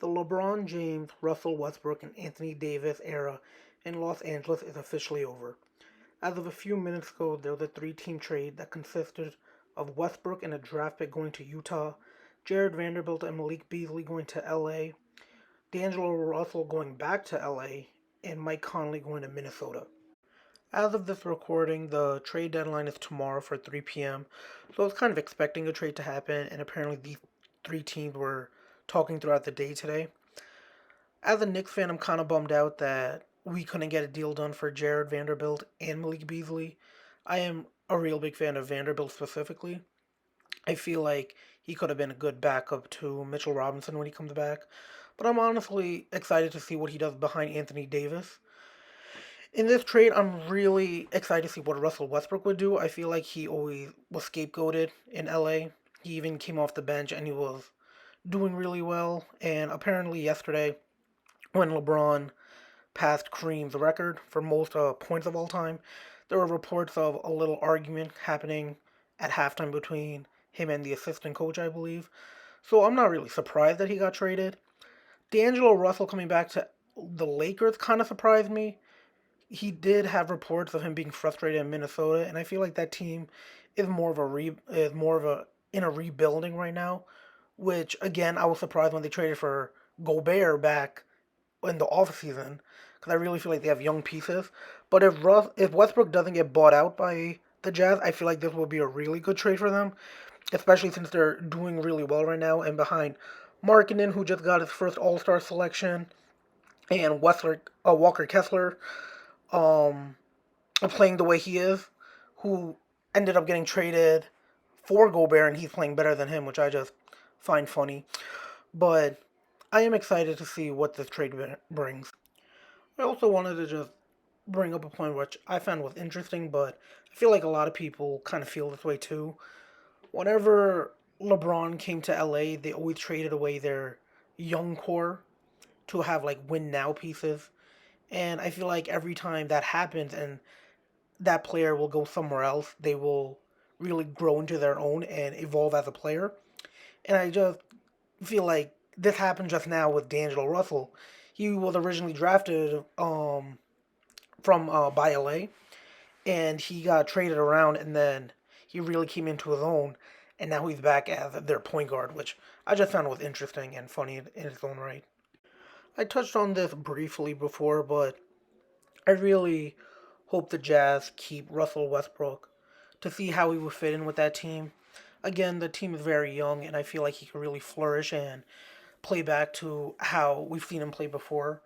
The LeBron James, Russell Westbrook, and Anthony Davis era in Los Angeles is officially over. As of a few minutes ago, there was a three-team trade that consisted of Westbrook and a draft pick going to Utah, Jared Vanderbilt and Malik Beasley going to LA, D'Angelo Russell going back to LA, and Mike Conley going to Minnesota. As of this recording, the trade deadline is tomorrow for 3 p.m., so I was kind of expecting a trade to happen, and apparently these three teams were talking throughout the day today. As a Knicks fan, I'm kind of bummed out that we couldn't get a deal done for Jared Vanderbilt and Malik Beasley. I am a real big fan of Vanderbilt specifically. I feel like he could have been a good backup to Mitchell Robinson when he comes back. But I'm honestly excited to see what he does behind Anthony Davis. In this trade, I'm really excited to see what Russell Westbrook would do. I feel like he always was scapegoated in LA. He even came off the bench and he was doing really well. And apparently, yesterday, when LeBron passed Kareem's record for most points of all time, there were reports of a little argument happening at halftime between him and the assistant coach, I believe. So I'm not really surprised that he got traded. D'Angelo Russell coming back to the Lakers kind of surprised me. He did have reports of him being frustrated in Minnesota, and I feel like that team is more of a in a rebuilding right now. Which again, I was surprised when they traded for Gobert back in the offseason because I really feel like they have young pieces. But if Westbrook doesn't get bought out by the Jazz, I feel like this will be a really good trade for them, especially since they're doing really well right now and behind Markkinen, who just got his first All Star selection, and Walker Kessler, um, playing the way he is, who ended up getting traded for Gobert, and he's playing better than him, which I just find funny. But I am excited to see what this trade brings. I also wanted to just bring up a point which I found was interesting, but I feel like a lot of people kind of feel this way too. Whenever LeBron came to LA, they always traded away their young core to have like win now pieces. And I feel like every time that happens and that player will go somewhere else, they will really grow into their own and evolve as a player. And I just feel like this happened just now with D'Angelo Russell. He was originally drafted from by LA, and he got traded around, and then he really came into his own, and now he's back as their point guard, which I just found was interesting and funny in its own right. I touched on this briefly before, but I really hope the Jazz keep Russell Westbrook to see how he would fit in with that team. Again, the team is very young, and I feel like he could really flourish and play back to how we've seen him play before.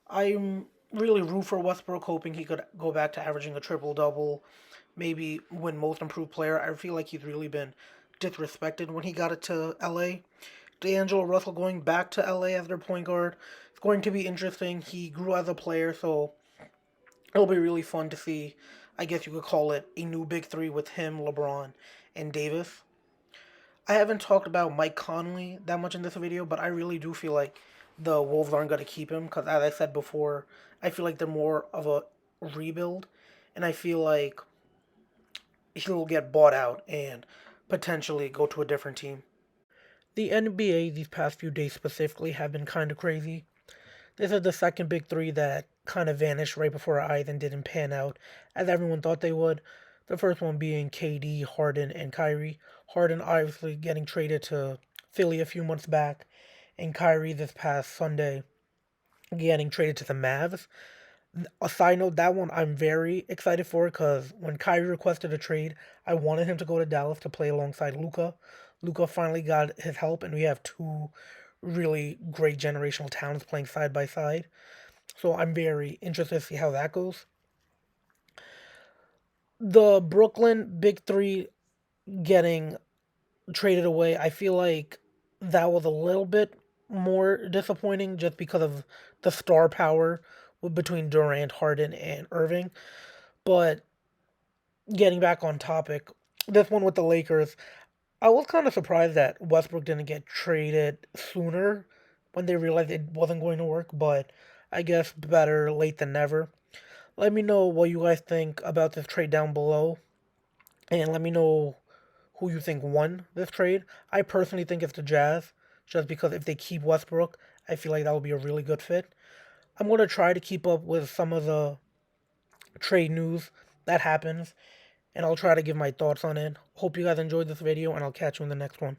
I'm really root for Westbrook, hoping he could go back to averaging a triple double, maybe win Most Improved Player. I feel like he's really been disrespected when he got it to LA. D'Angelo Russell going back to LA as their point guard. It's going to be interesting. He grew as a player, so it'll be really fun to see. I guess you could call it a new big three with him, LeBron, and Davis. I haven't talked about Mike Conley that much in this video, but I really do feel like the Wolves aren't going to keep him because, as I said before, I feel like they're more of a rebuild, and I feel like he'll get bought out and potentially go to a different team. The NBA these past few days specifically have been kind of crazy. This is the second big three that kind of vanished right before our eyes and didn't pan out as everyone thought they would. The first one being KD, Harden, and Kyrie. Harden obviously getting traded to Philly a few months back, and Kyrie this past Sunday getting traded to the Mavs. A side note, that one I'm very excited for because when Kyrie requested a trade, I wanted him to go to Dallas to play alongside Luca. Luca finally got his help, and we have two really great generational talents playing side by side. So I'm very interested to see how that goes. The Brooklyn Big Three getting traded away, I feel like that was a little bit more disappointing just because of the star power between Durant, Harden, and Irving. But getting back on topic, this one with the Lakers, I was kind of surprised that Westbrook didn't get traded sooner when they realized it wasn't going to work, but I guess better late than never. Let me know what you guys think about this trade down below, and let me know who you think won this trade. I personally think it's the Jazz, just because if they keep Westbrook, I feel like that would be a really good fit. I'm going to try to keep up with some of the trade news that happens, and I'll try to give my thoughts on it. Hope you guys enjoyed this video, and I'll catch you in the next one.